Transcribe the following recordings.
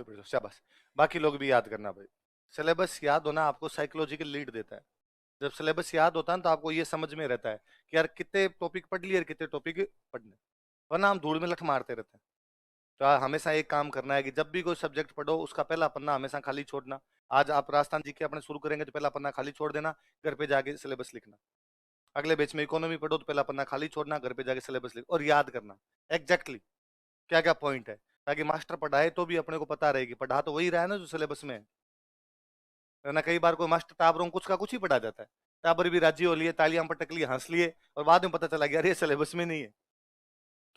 बैठ जाओ, शाबाश। बाकी लोग भी याद करना भाई। सिलेबस याद होना आपको साइकोलॉजिकल लीड देता है। जब सिलेबस याद होता है ना तो आपको ये समझ में रहता है कि यार कितने टॉपिक पढ़ लिए और कितने टॉपिक पढ़ने, वरना हम धूल में लठ मारते रहते हैं। तो हमेशा एक काम करना है कि जब भी कोई सब्जेक्ट पढ़ो उसका पहला पन्ना हमेशा खाली छोड़ना। आज आप राजस्थान जी के अपने शुरू करेंगे तो पहला पन्ना खाली छोड़ देना, घर पे जाके सिलेबस लिखना। अगले बैच में इकोनॉमी पढ़ो तो पहला पन्ना खाली छोड़ना, घर पे जाके सिलेबस लिख और याद करना एग्जैक्टली क्या क्या पॉइंट है, ताकि मास्टर पढ़ाए तो भी अपने को पता रहे कि पढ़ा तो वही रहा है ना जो सिलेबस में है ना। कई बार कोई मास्टर टाबरों कुछ का कुछ ही पढ़ा जाता है, टाबर भी राजी हो लिए, तालियां पटक लिए, हंस लिए, और बाद में पता चला गया अरे सिलेबस में नहीं है,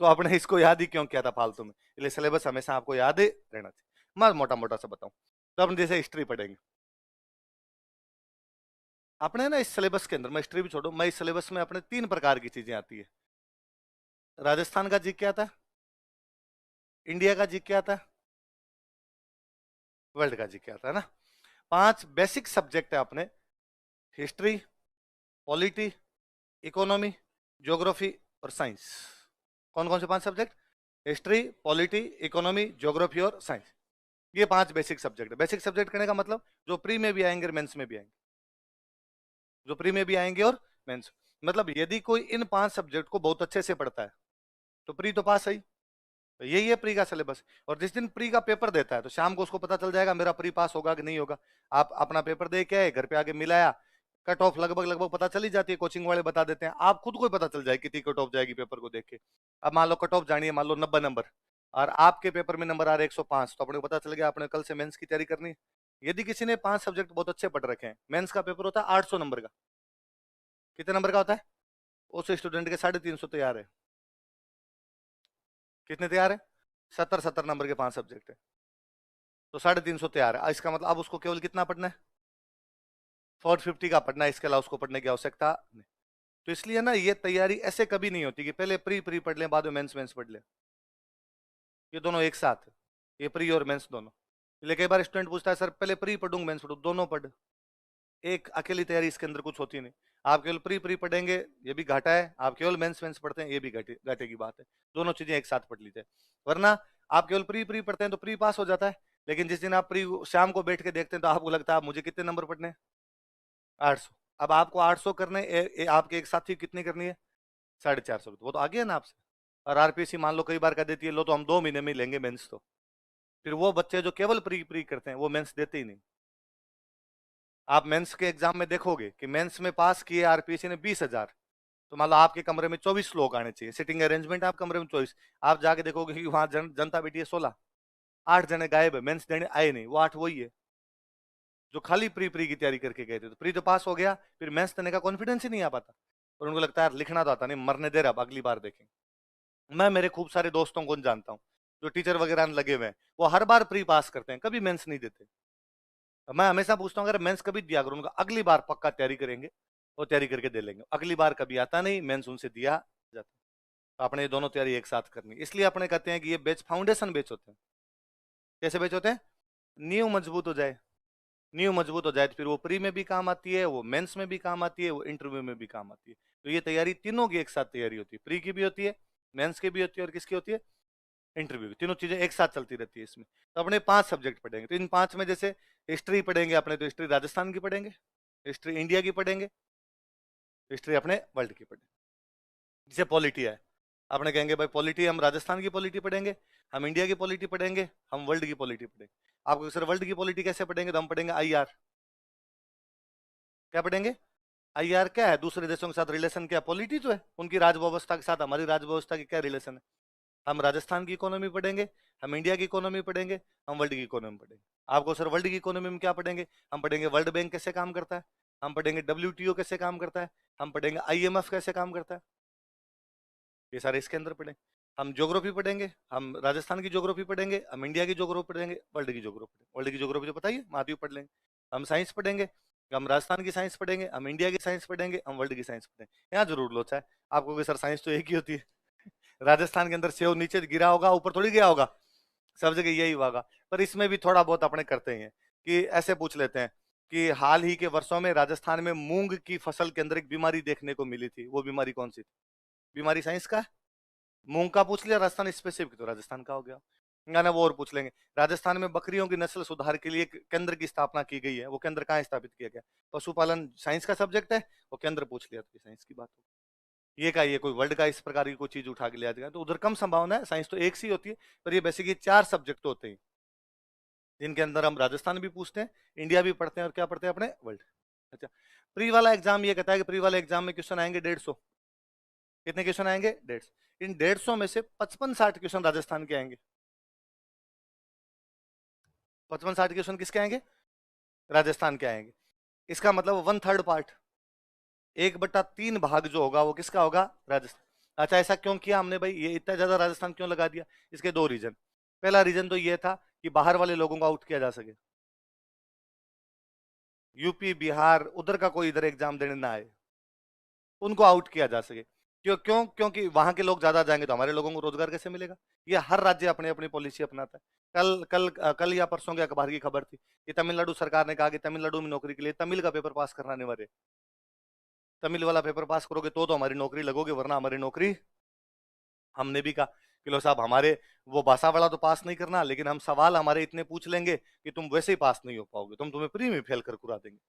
तो आपने इसको याद ही क्यों किया था फालतू में। इसलिए सिलेबस हमेशा आपको याद रहना चाहिए। मैं मोटा मोटा सा बताऊं तो अपन जैसे हिस्ट्री पढ़ेंगे, अपने ना इस सिलेबस के अंदर, मैं हिस्ट्री भी छोड़ू, मैं इस सिलेबस में अपने 3 प्रकार की चीजें आती है। राजस्थान का जी क्या था, इंडिया का जी क्या था, वर्ल्ड का जी क्या था, है ना। 5 बेसिक सब्जेक्ट है अपने, हिस्ट्री, पॉलिटी, इकोनॉमी, ज्योग्राफी और साइंस। कौन कौन से 5 subject, history, polity, economy, geography और साइंस। ये 5 बेसिक सब्जेक्ट है। बेसिक सब्जेक्ट करने का मतलब जो प्री में भी आएंगे और मेंस में भी आएंगे, जो प्री में भी आएंगे और मेंस। मतलब यदि कोई इन 5 सब्जेक्ट को बहुत अच्छे से पढ़ता है तो प्री तो पास है। तो यही है प्री का सिलेबस। और जिस दिन प्री का पेपर देता है तो शाम को उसको पता चल जाएगा मेरा प्री पास होगा कि नहीं होगा। आप अपना पेपर दे के आए, घर पे आके मिलाया, कट ऑफ लगभग लगभग पता चली जाती है, कोचिंग वाले बता देते हैं, आप खुद को ही पता चल जाए कितनी कट ऑफ जाएगी पेपर को देख के। अब मान लो कट ऑफ जानी है, मान लो 90 नंबर, और आपके पेपर में नंबर आ रहे 105, तो अपने को पता चल गया आपने कल से मेंस की तैयारी करनी है। यदि किसी ने 5 सब्जेक्ट बहुत अच्छे पढ़ रखे हैं, मेंस का पेपर होता है 800 नंबर का। कितने नंबर का होता है, उस स्टूडेंट के 350 तैयार है। कितने तैयार है, 70 70 नंबर के 5 सब्जेक्ट है, तो 350 तैयार है। इसका मतलब अब उसको केवल कितना पढ़ना है, 450 का पढ़ना है, इसके अलावा उसको पढ़ने की आवश्यकता नहीं। तो इसलिए ना ये तैयारी ऐसे कभी नहीं होती कि पहले प्री प्री पढ़ लें बाद में मेंस मेंस पढ़ लें। ये दोनों एक साथ है, ये प्री और मेंस दोनों। इसलिए कई बार स्टूडेंट पूछता है सर पहले प्री पढ़ूंगा मेंस पढ़ूं, दोनों पढ़। एक अकेली तैयारी इसके अंदर कुछ होती नहीं। आप केवल प्री प्री पढ़ेंगे ये भी घाटा है, आप केवल मेंस मेंस पढ़ते हैं ये भी घाटे घाटे की बात है। दोनों चीजें एक साथ पढ़ लीजिए। वरना आप केवल प्री प्री पढ़ते हैं तो प्री पास हो जाता है, लेकिन जिस दिन आप प्री शाम को बैठ के देखते हैं तो आपको लगता है आप मुझे कितने नंबर पढ़ने हैं, 800। अब आपको 800 करने, आपके एक साथी कितनी करनी है, 450। वो तो आगे है ना आपसे। और आरपीसी मान लो कई बार कह देती है लो तो हम 2 महीने में ही लेंगे मेंस, तो फिर वो बच्चे जो केवल प्री प्री करते हैं वो मेंस देते ही नहीं। आप मेंस के एग्जाम में देखोगे कि मेंस में पास किए आरपीसी ने 20,000, तो मान लो आपके कमरे में 24 लोग आने चाहिए, सिटिंग अरेंजमेंट आप कमरे में 24, आप जाके देखोगे कि वहां जनता बैठी है 16, 8 जने गायब है, मेंस देने आए नहीं, वो 8 वही है जो खाली प्री प्री की तैयारी करके गए थे। तो प्री तो पास हो गया, फिर मेंस देने का कॉन्फिडेंस ही नहीं आ पाता, और उनको लगता है लिखना तो आता नहीं, मरने दे रहा, अब अगली बार देखेंगे। मैं मेरे खूब सारे दोस्तों को जानता हूँ जो टीचर वगैरह लगे हुए हैं, वो हर बार प्री पास करते हैं, कभी मेंस नहीं देते। मैं हमेशा पूछता हूँ अगर मेंस कभी दिया करो उनका, अगली बार पक्का तैयारी करेंगे और तैयारी करके दे लेंगे। अगली बार कभी आता नहीं, मेंस उनसे दिया जाता। तो आपने ये दोनों तैयारी एक साथ करनी, इसलिए अपने कहते हैं कि ये बेच फाउंडेशन बेच होते हैं। कैसे बेच होते हैं, नींव मजबूत हो जाए, नींव मजबूत हो जाए तो फिर वो प्री में भी काम आती है, वो मेंस में भी काम आती है, वो इंटरव्यू में भी काम आती है। तो ये तैयारी तीनों की एक साथ तैयारी होती है, प्री की भी होती है, मेंस की भी होती है, और किसकी होती है, इंटरव्यू की। तीनों चीजें एक साथ चलती रहती है इसमें। तो अपने 5 सब्जेक्ट पढ़ेंगे, तो इन 5 में जैसे हिस्ट्री पढ़ेंगे अपने, तो हिस्ट्री राजस्थान की पढ़ेंगे, हिस्ट्री इंडिया की पढ़ेंगे, हिस्ट्री अपने वर्ल्ड की पढ़ेंगे। जैसे पॉलिटी है, अपने कहेंगे भाई पॉलिटी हम राजस्थान की पॉलिटी पढ़ेंगे, हम इंडिया की पॉलिटी पढ़ेंगे, हम वर्ल्ड की पॉलिटी पढ़ेंगे। आपको सर वर्ल्ड की पॉलिटी कैसे पढ़ेंगे, तो हम पढ़ेंगे आईआर। क्या पढ़ेंगे, आईआर क्या है, दूसरे देशों के साथ रिलेशन क्या, पॉलिटी तो है, उनकी राज व्यवस्था के साथ हमारी राज व्यवस्था की क्या रिलेशन है। हम राजस्थान की इकोनॉमी पढ़ेंगे, हम इंडिया की इकोनॉमी पढ़ेंगे, हम वर्ल्ड की इकोनॉमी पढ़ेंगे। आपको सर वर्ल्ड की इकोनॉमी में क्या पढ़ेंगे, हम पढ़ेंगे वर्ल्ड बैंक कैसे काम करता है, हम पढ़ेंगे डब्ल्यूटीओ कैसे काम करता है, हम पढ़ेंगे आईएमएफ कैसे काम करता है, ये सारे इसके अंदर पढ़ेंगे। हम ज्योग्राफी पढ़ेंगे, हम राजस्थान की ज्योग्राफी पढ़ेंगे, हम इंडिया की ज्योग्राफी पढ़ेंगे, वर्ल्ड की ज्योग्राफी पढ़ेंगे। वर्ल्ड की ज्योग्राफी तो बताइए महाद्वीप पढ़ लेंगे। हम साइंस पढ़ेंगे, हम राजस्थान की साइंस पढ़ेंगे, हम इंडिया की साइंस पढ़ेंगे, हम वर्ल्ड की साइंस पढ़ेंगे। यहाँ जरूर लोचा है आपको कि सर साइंस तो एक ही होती है। राजस्थान के अंदर सेव नीचे गिरा होगा ऊपर थोड़ी गया होगा, सब जगह यही होगा। पर इसमें भी थोड़ा बहुत अपने करते हैं कि ऐसे पूछ लेते हैं कि हाल ही के वर्षों में राजस्थान में मूंग की फसल के अंदर एक बीमारी देखने को मिली थी, वो बीमारी कौन सी थी। बीमारी साइंस का है, मूंग का पूछ लिया राजस्थान स्पेसिफिक तो राजस्थान का हो गया। ना वो और पूछ लेंगे राजस्थान में बकरियों की नस्ल सुधार के लिए एक केंद्र की स्थापना की गई है, वो केंद्र कहाँ स्थापित किया गया? पशुपालन साइंस का सब्जेक्ट है, वो केंद्र पूछ लिया तो साइंस की बात हो। ये का ये कोई वर्ल्ड का इस प्रकार की कोई चीज उठा के लिया जाएगा, तो उधर कम संभावना है। साइंस तो एक सी होती है, पर ये बेसिकली 4 सब्जेक्ट होते हैं जिनके अंदर हम राजस्थान भी पूछते हैं, इंडिया भी पढ़ते हैं और क्या पढ़ते हैं अपने वर्ल्ड। अच्छा, प्री वाला एग्जाम ये कहता है कि प्री वाले एग्जाम में क्वेश्चन आएंगे 150। कितने क्वेश्चन आएंगे? 150। इन 150 में से 55-60 क्वेश्चन राजस्थान के आएंगे। 55-60 क्वेश्चन किसके आएंगे? राजस्थान के आएंगे। इसका मतलब 1/3 पार्ट, 1/3 भाग जो होगा वो किसका होगा? राजस्थान। अच्छा, ऐसा क्यों किया हमने भाई, ये इतना ज्यादा राजस्थान क्यों लगा दिया? इसके 2 रीजन। पहला रीजन तो ये था कि बाहर वाले लोगों को आउट किया जा सके, यूपी बिहार उधर का कोई इधर एग्जाम देने ना आए, उनको आउट किया जा सके। क्यों क्यों? क्योंकि वहां के लोग ज्यादा जाएंगे तो हमारे लोगों को रोजगार कैसे मिलेगा? ये हर राज्य अपनी अपनी पॉलिसी अपनाता है। कल या परसों के अखबार की खबर थी कि तमिलनाडु सरकार ने कहा कि तमिलनाडु में नौकरी के लिए तमिल का पेपर पास करना अनिवार्य है। तमिल वाला पेपर पास करोगे तो हमारी नौकरी लगोगे, वरना हमारी नौकरी। हमने भी कहा कि लो साहब, हमारे वो भाषा वाला तो पास नहीं करना, लेकिन हम सवाल हमारे इतने पूछ लेंगे कि तुम वैसे ही पास नहीं हो पाओगे, तुम्हें प्री में फेल कर कुरा देंगे।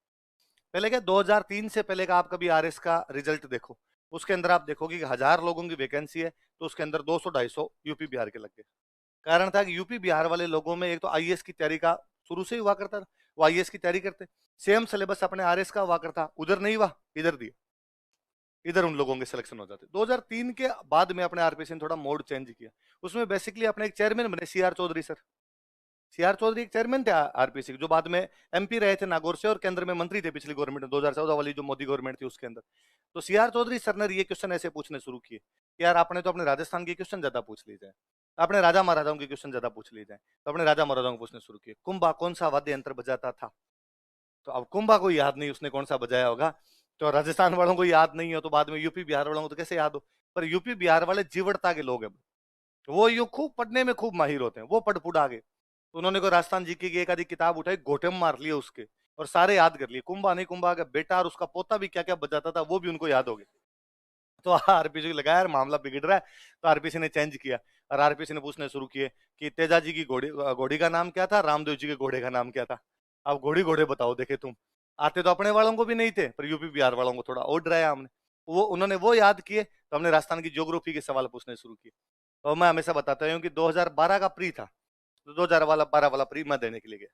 पहले क्या, 2003 से पहले का आप कभी आरएस का रिजल्ट देखो, उसके अंदर आप देखोगे कि 1000 लोगों की वैकेंसी है तो उसके अंदर 200-250 यूपी बिहार के लग गए। कारण था कि यूपी बिहार वाले लोगों में एक तो आईएएस की तैयारी का शुरू से ही हुआ करता था, वो आईएएस की तैयारी करते, सेम सिलेबस अपने आरएस का हुआ करता, उधर नहीं हुआ इधर दिया, इधर उन लोगों के सिलेक्शन हो जाते। 2003 के बाद में अपने आरपीसी ने थोड़ा मोड चेंज किया, उसमें बेसिकली अपने एक चेयरमैन बने CR Chaudhary sir. CR Chaudhary एक चेयरमैन थे आरपीसी के, जो बाद में एमपी रहे थे नागौर से और केंद्र में मंत्री थे पिछली गवर्नमेंट में, 2014 वाली जो मोदी गवर्नमेंट थी उसके अंदर। तो सीआर चौधरी सर ने ये क्वेश्चन ऐसे पूछने शुरू किए कि यार आपने तो अपने राजस्थान के क्वेश्चन ज्यादा पूछ ली जाए, अपने राजा महाराजाओं के क्वेश्चन ज्यादा पूछ लिए जाए। तो अपने राजा महाराजाओं को पूछने शुरू किए, कुंभा कौन सा वाद्य यंत्र बजाता था? तो अब कुंभा को याद नहीं उसने कौन सा बजाया होगा, तो राजस्थान वालों को याद नहीं हो तो बाद में यूपी बिहार वालों को तो कैसे याद हो? पर यूपी बिहार वाले जीवड़ता के लोग हैं, वो यूं खूब पढ़ने में खूब माहिर होते हैं, वो पढ़ पुढ़ा गए। तो उन्होंने को राजस्थान जीके की एक आधी किताब उठाई, घोटे में मार लिए उसके, और सारे याद कर लिए, कुंभा नहीं कुंभा का बेटा और उसका पोता भी क्या क्या बजाता था वो भी उनको याद हो गया। तो आरपीसी को लगा यार मामला बिगड़ रहा है, तो आरपीसी ने चेंज किया और आरपीसी ने पूछने शुरू किए कि तेजा जी की घोड़ी घोड़ी का नाम क्या था, रामदेव जी के घोड़े का नाम क्या था? अब घोड़ी घोड़े बताओ देखे तुम। आते तो अपने वालों को भी नहीं थे, पर यूपी बिहार वालों को थोड़ा और डराया हमने, वो उन्होंने वो याद किए, तो हमने राजस्थान की ज्योग्राफी के सवाल पूछने शुरू किए। तो मैं हमेशा बताता हूँ कि 2012 का प्री था, तो 2012 वाला प्री मैं देने के लिए गया।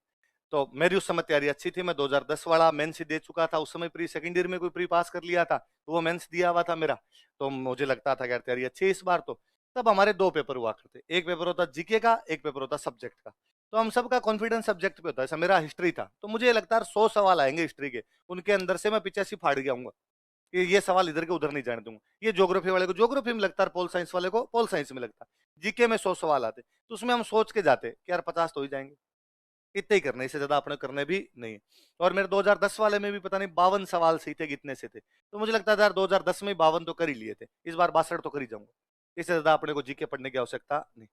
तो मेरी उस समय तैयारी अच्छी थी, मैं 2010 वाला मेंस ही दे चुका था, उस समय प्री सेकंड ईयर में कोई प्री पास कर लिया था, तो वो मेंस दिया हुआ था मेरा। तो मुझे लगता था कि यार तैयारी अच्छी है इस बार तो। तब हमारे 2 पेपर हुआ करते, एक पेपर होता जीके का, एक पेपर होता सब्जेक्ट का। तो हम सबका कॉन्फिडेंस सब्जेक्ट पे होता है, ऐसा मेरा हिस्ट्री था, तो मुझे लगता है 100 सवाल आएंगे हिस्ट्री के, उनके अंदर से मैं 85 फाड़ गया हूँ कि ये सवाल इधर के उधर नहीं जाने दूंगा। ये ज्योग्राफी वाले को ज्योग्राफी में लगता है, पोल साइंस वाले को पोल साइंस में लगता है, जीके में 100 सवाल आते, तो उसमें हम सोच के जाते कि यार 50 तो ही जाएंगे, इतने ही करने, इससे ज्यादा अपने करने भी नहीं है। और मेरे 2010 वाले में भी पता नहीं 52 सवाल सही थे कितने से थे, तो मुझे लगता था यार 2010 में 52 तो कर ही लिए थे, इस बार 62 तो कर ही जाऊंगा, इससे ज्यादा अपने को जीके पढ़ने की आवश्यकता नहीं।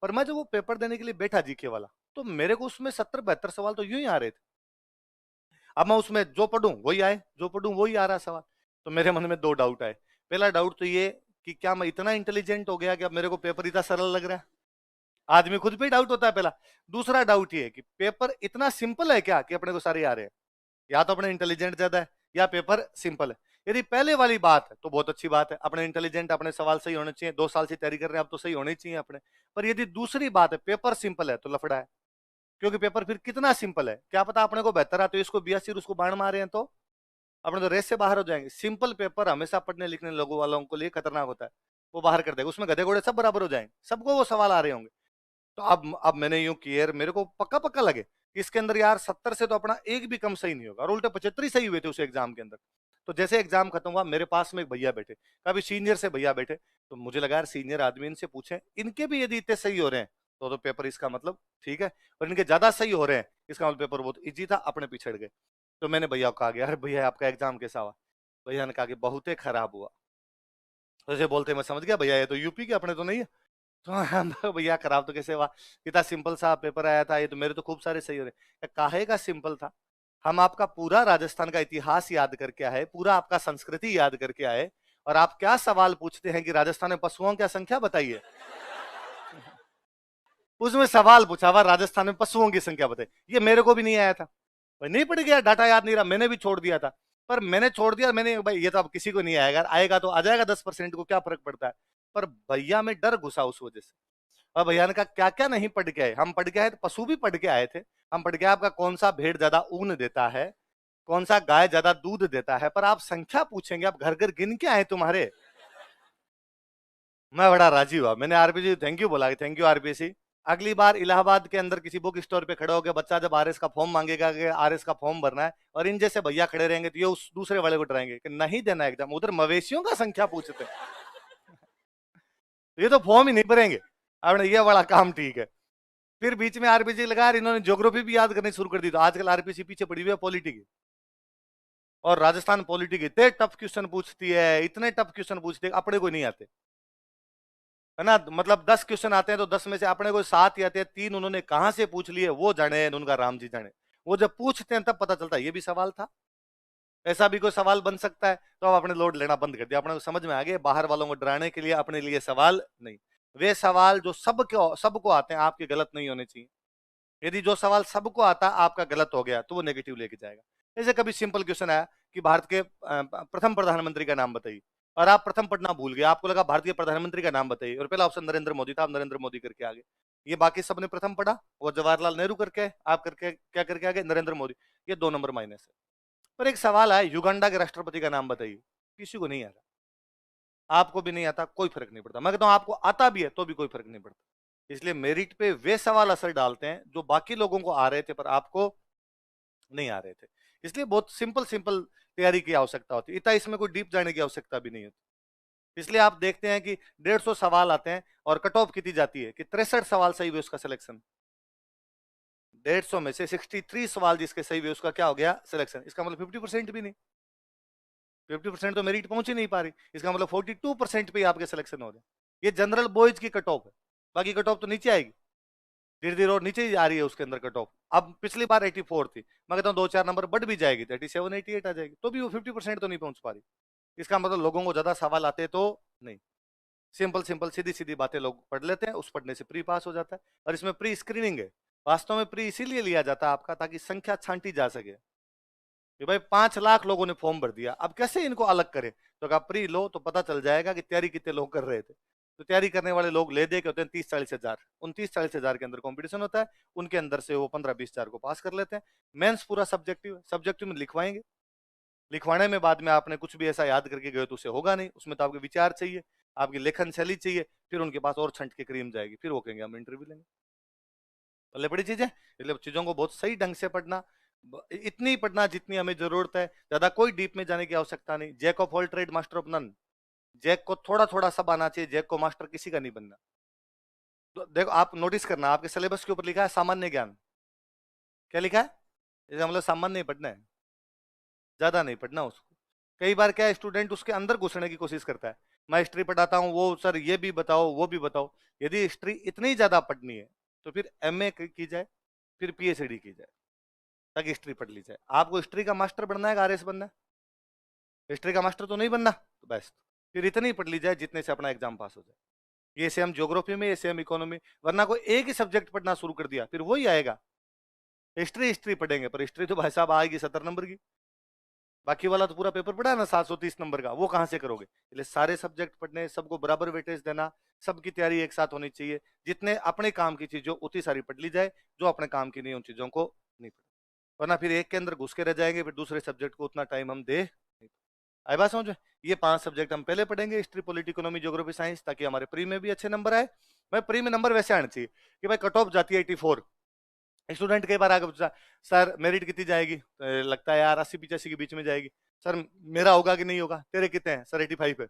पर मैं जब वो पेपर देने के लिए बैठा जीके वाला, तो मेरे को उसमें 70-72 सवाल तो यूं ही आ रहे थे। अब मैं उसमें जो पढ़ूं वही आए, जो पढ़ूं वही आ रहा सवाल। तो मेरे मन में 2 डाउट आए। पहला डाउट तो ये कि क्या मैं इतना इंटेलिजेंट हो गया कि अब मेरे को पेपर इतना सरल लग रहा है? आदमी खुद पे डाउट होता है पहला। दूसरा डाउट ये है कि पेपर इतना सिंपल है क्या कि अपने को सारे आ रहे हैं? या तो अपने इंटेलिजेंट ज्यादा है या पेपर सिंपल है। यदि पहले वाली बात है तो बहुत अच्छी बात है, अपने इंटेलिजेंट, अपने सवाल सही होने चाहिए, 2 साल से तैयारी कर रहे हैं अब तो सही होने ही चाहिए अपने। पर यदि दूसरी बात है पेपर सिंपल है तो लफड़ा है, क्योंकि पेपर फिर कितना सिंपल है क्या पता अपने को बेहतर आता है, इसको 82 और उसको बाण मारे हैं तो अपने तो रेस से बाहर हो जाएंगे। सिंपल पेपर हमेशा पढ़ने लिखने लोगों वालों के लिए खतरनाक होता है, वो बाहर कर देगा, उसमें गधे घोड़े सब बराबर हो जाएंगे, सबको वो सवाल आ रहे होंगे। तो अब मैंने यूं किया, मेरे को पक्का पक्का लगे कि इसके अंदर यार 70 से तो अपना एक भी कम सही नहीं होगा, और उल्टे 75 ही सही हुए थे उस एग्जाम के अंदर। तो जैसे एग्जाम खत्म हुआ, मेरे पास में एक भैया बैठे, काफी सीनियर से भैया बैठे, तो मुझे लगा यार सीनियर आदमी, इनसे पूछे, इनके भी यदि इतने सही हो रहे हैं तो पेपर इसका मतलब ठीक है, और इनके ज्यादा सही हो रहे हैं इसका मतलब पेपर बहुत इजी था, अपने पिछड़ गए। तो मैंने भैया को कहा गया, अरे भैया आपका एग्जाम कैसा हुआ? भैया ने कहा कि बहुत ही खराब हुआ। तो ऐसे बोलते मैं समझ गया भैया ये तो यूपी के, अपने तो नहीं है। तो हम भैया खराब तो कैसे हुआ, इतना सिंपल सा पेपर आया था, ये तो मेरे तो खूब सारे सही हो रहे। काहे का सिंपल था? हम आपका पूरा राजस्थान का इतिहास याद करके आए, पूरा आपका संस्कृति याद करके आए, और आप क्या सवाल पूछते हैं कि राजस्थान में पशुओं की संख्या बताइए। उसमें सवाल पूछा हुआ राजस्थान में पशुओं की संख्या बताई, ये मेरे को भी नहीं आया था भाई, नहीं पड़ गया, डाटा याद नहीं रहा, मैंने भी छोड़ दिया था। पर मैंने छोड़ दिया, मैंने भाई ये तो अब किसी को नहीं आएगा, आएगा तो आ जाएगा 10% को क्या फर्क पड़ता है। पर भैया में डर घुसा उस वजह से। और भैया ने कहा क्या क्या नहीं पढ़ के आए, हम पढ़ के आए तो पशु भी पढ़ के आए थे, हम पढ़ के आए आपका कौन सा भेड़ ज्यादा ऊन देता है, कौन सा गाय ज्यादा दूध देता है, पर आप संख्या पूछेंगे, आप घर घर गिन के आए तुम्हारे। मैं बड़ा राजी हुआ, मैंने आरपीसी थैंक यू बोला, थैंक यू आरपीसी। अगली बार इलाहाबाद के अंदर किसी बुक स्टोर पे खड़ा होकर बच्चा जब आरएस का फॉर्म मांगेगा कि आरएस का फॉर्म भरना है, और इन जैसे भैया खड़े रहेंगे तो ये उस दूसरे वाले को डराएंगे कि नहीं देना एग्जाम, उधर मवेशियों का संख्या पूछते हैं। ये तो फॉर्म ही नहीं भरेंगे। अब ये बड़ा काम ठीक है। फिर बीच में आरपीसी लगा, इन्होंने ज्योग्राफी भी याद करनी शुरू कर दी, तो आजकल आरपीसी पीछे पड़ी हुई है पॉलिटी की। और राजस्थान पॉलिटी के इतने टफ क्वेश्चन पूछती है, इतने टफ क्वेश्चन पूछती है, अपने को नहीं आते है ना। मतलब 10 क्वेश्चन आते हैं तो 10 में से अपने को 7 ही आते हैं, 3 उन्होंने कहां से पूछ लिए वो जाने, उनका राम जी जाने। वो जब पूछते हैं तब पता चलता है ये भी सवाल था, ऐसा भी कोई सवाल बन सकता है। तो अब आपने लोड लेना बंद कर दिया, अपने को समझ में आ गया बाहर वालों को डराने के लिए अपने लिए सवाल नहीं। वे सवाल जो सबको आते हैं आपके गलत नहीं होने चाहिए। यदि जो सवाल सबको आता आपका गलत हो गया तो वो नेगेटिव लेके जाएगा। जैसे कभी सिंपल क्वेश्चन आया कि भारत के प्रथम प्रधानमंत्री का नाम बताइए, और आप प्रथम पढ़ना भूल गए, आपको लगा भारतीय प्रधानमंत्री का नाम बताइए, और पहला ऑप्शन नरेंद्र मोदी था, आप नरेंद्र मोदी करके आगे। ये बाकी सबने प्रथम पढ़ा, वो जवाहरलाल नेहरू करके, आप करके क्या करके आगे नरेंद्र मोदी, ये 2 नंबर माइनस है। पर एक सवाल आया युगांडा के राष्ट्रपति का नाम बताइए, किसी को नहीं आता, आपको भी नहीं आता, कोई फर्क नहीं पड़ता। मैं कहता हूं आपको आता भी है तो भी कोई फर्क नहीं पड़ता। इसलिए मेरिट पे वे सवाल असर डालते हैं जो बाकी लोगों को आ रहे थे पर आपको नहीं आ रहे थे। इसलिए बहुत सिंपल सिंपल तैयारी की आवश्यकता होती है, इतना इसमें कोई डीप जाने की आवश्यकता भी नहीं होती। इसलिए आप देखते हैं कि 150 सवाल आते हैं और कट ऑफ कितनी जाती है कि 63 सवाल सही हुए उसका सिलेक्शन। 150 में से 63 सवाल जिसके सही हुए उसका क्या हो गया सिलेक्शन। इसका मतलब 50% भी नहीं, 50% तो मेरिट पहुंच ही नहीं पा रही, इसका मतलब 42% पे ही आपके सिलेक्शन हो रहे हैं। ये जनरल बॉयज की कट ऑफ है, बाकी कट ऑफ तो नीचे आएगी, धीरे धीरे और नीचे ही आ रही है उसके अंदर कट ऑफ। अब पिछली बार 84 थी, मैं कहता हूँ 2-4 नंबर बढ़ भी जाएगी तो 87 88 आ जाएगी, तो भी वो 50% तो नहीं पहुंच पा रही। इसका मतलब लोगों को ज्यादा सवाल आते तो नहीं, सिंपल सिंपल सीधी सीधी बातें लोग पढ़ लेते हैं, उस पढ़ने से प्री पास हो जाता है। और इसमें प्री स्क्रीनिंग है, वास्तव में प्री इसीलिए लिया जाता है आपका ताकि संख्या छांटी जा सके कि भाई 5 लाख लोगों ने फॉर्म भर दिया, अब कैसे इनको अलग करें। तो अगर प्री लो तो पता चल जाएगा कि तैयारी कितने लोग कर रहे थे। तो तैयारी करने वाले लोग ले दे के होते हैं 30-40 हजार, उन 30-40 हजार के अंदर कंपटीशन होता है, उनके अंदर से वो 15-20 हजार को पास कर लेते हैं। मेंस पूरा सब्जेक्टिव, सब्जेक्टिव में लिखवाएंगे, लिखवाने में बाद में आपने कुछ भी ऐसा याद करके गए तो उसे होगा नहीं, उसमें तो आपके विचार चाहिए, आपकी लेखन शैली चाहिए, फिर उनके पास और छंट के क्रीम जाएगी, फिर वो कहेंगे हम इंटरव्यू लेंगे। पहले बड़ी चीज है, इसलिए चीजों को बहुत सही ढंग से पढ़ना, इतनी ही पढ़ना जितनी हमें जरूरत है, ज्यादा कोई डीप में जाने की आवश्यकता नहीं। Jack of all trade master of none, jack को थोड़ा थोड़ा सब आना चाहिए, जैक को मास्टर किसी का नहीं बनना। तो देखो आप नोटिस करना, आपके सिलेबस के ऊपर लिखा है सामान्य ज्ञान, क्या लिखा है, इसका मतलब सामान्य नहीं पढ़ना है, ज्यादा नहीं पढ़ना उसको। कई बार क्या स्टूडेंट उसके अंदर घुसने की कोशिश करता है, मैं हिस्ट्री पढ़ाता हूँ, वो सर ये भी बताओ वो भी बताओ। यदि हिस्ट्री इतनी ज्यादा पढ़नी है तो फिर एमए की जाए, फिर पीएचडी की जाए, ताकि हिस्ट्री पढ़ ली जाए। आपको हिस्ट्री का मास्टर बनना है, आरएस बनना है, हिस्ट्री का मास्टर तो नहीं बनना, तो बेस्ट फिर इतनी पढ़ ली जाए जितने से अपना एग्जाम पास हो जाए। ये सेम ज्योग्राफी में, ये सेम इकोनॉमी, वरना कोई एक ही सब्जेक्ट पढ़ना शुरू कर दिया फिर वही आएगा, हिस्ट्री हिस्ट्री पढ़ेंगे, पर हिस्ट्री तो भाई साहब आएगी 70 नंबर की, बाकी वाला तो पूरा पेपर पढ़ा है ना 730 नंबर का, वो कहां से करोगे। इसलिए सारे सब्जेक्ट पढ़ने, सबको बराबर वेटेज देना, सबकी तैयारी एक साथ होनी चाहिए। जितने अपने काम की चीजों उतनी सारी पढ़ ली जाए, जो अपने काम की नहीं उन चीजों को नहीं पढ़, वरना फिर एक के अंदर घुस के रह जाएंगे, फिर दूसरे सब्जेक्ट को उतना टाइम हम दे नहीं। आई बात समझ में। ये 5 सब्जेक्ट हम पहले पढ़ेंगे, history polity economy geography science, ताकि हमारे प्री में भी अच्छे नंबर आए। भाई प्री में नंबर वैसे आने चाहिए कि भाई कट ऑफ जाती है 84, स्टूडेंट कई बार आगे पूछा सर मेरिट कितनी जाएगी, तो लगता है यार 80-85 के बीच में जाएगी। सर मेरा होगा कि नहीं होगा, तेरे कितने हैं, सर 85 है।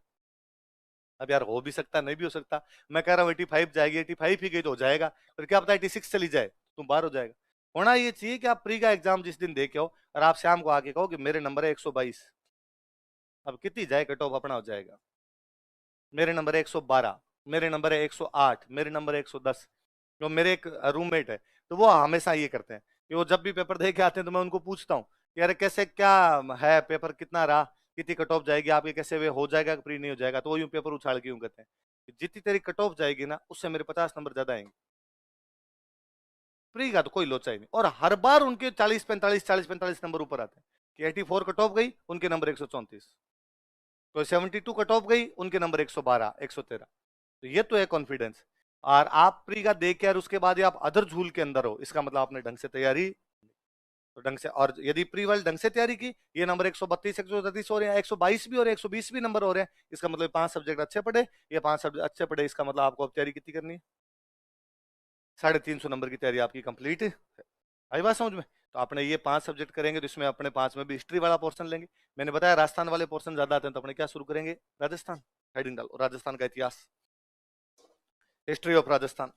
अब यार हो भी सकता नहीं भी हो सकता, मैं कह रहा हूँ 85 जाएगी, 85 ही गई तो हो जाएगा, पर क्या पता 86 चली जाए, तुम बाहर हो जाएगा। होना ये चाहिए कि आप प्री का एग्जाम जिस दिन देखे हो और आप शाम को आके कहो कि मेरे नंबर है 122, अब कितनी जाए कट ऑफ अपना हो जाएगा। मेरे नंबर है 112, मेरे नंबर है 108, मेरे नंबर है 110। जो मेरे एक रूममेट है, तो वो हमेशा ये करते हैं कि वो जब भी पेपर दे के आते हैं तो मैं उनको पूछता हूँ कि यार कैसे क्या है पेपर, कितना रहा, कितनी कट ऑफ जाएगी आपके, कैसे वे हो जाएगा प्री नहीं हो जाएगा, तो वो यूं पेपर उछाल के यूं कहते हैं कि जितनी तेरी कट ऑफ जाएगी ना उससे मेरे 50 नंबर ज्यादा आएंगे। प्री का तो कोई लोचा ही नहीं, और हर बार उनके 40-45 नंबर ऊपर आते हैं कि 84 कट ऑफ गई, उनके नंबर 134, कोई 72 कट ऑफ गई, उनके नंबर 112 113। तो ये तो है कॉन्फिडेंस। और आप प्री का दे के और उसके बाद आप अदर झूल के अंदर हो, इसका मतलब आपने ढंग से तैयारी, तो ढंग से, और यदि प्री वाले ढंग से तैयारी की, ये नंबर 132 133 हो रहे हैं, 122 भी हो रहे हैं, 120 भी नंबर हो रहे हैं, इसका मतलब 5 सब्जेक्ट अच्छे पढ़े, ये 5 सब्जेक्ट अच्छे पढ़े, इसका मतलब आपको अब तैयारी कितनी करनी है, 350 नंबर की तैयारी आपकी कंप्लीट है। आई बात समझ में? तो आपने ये 5 सब्जेक्ट करेंगे, तो इसमें अपने 5 में भी हिस्ट्री वाला पोर्शन लेंगे। मैंने बताया राजस्थान वाले पोर्शन ज्यादा आते हैं, तो अपने क्या शुरू करेंगे, राजस्थान हेडिंग डालो, राजस्थान का इतिहास, हिस्ट्री ऑफ राजस्थान।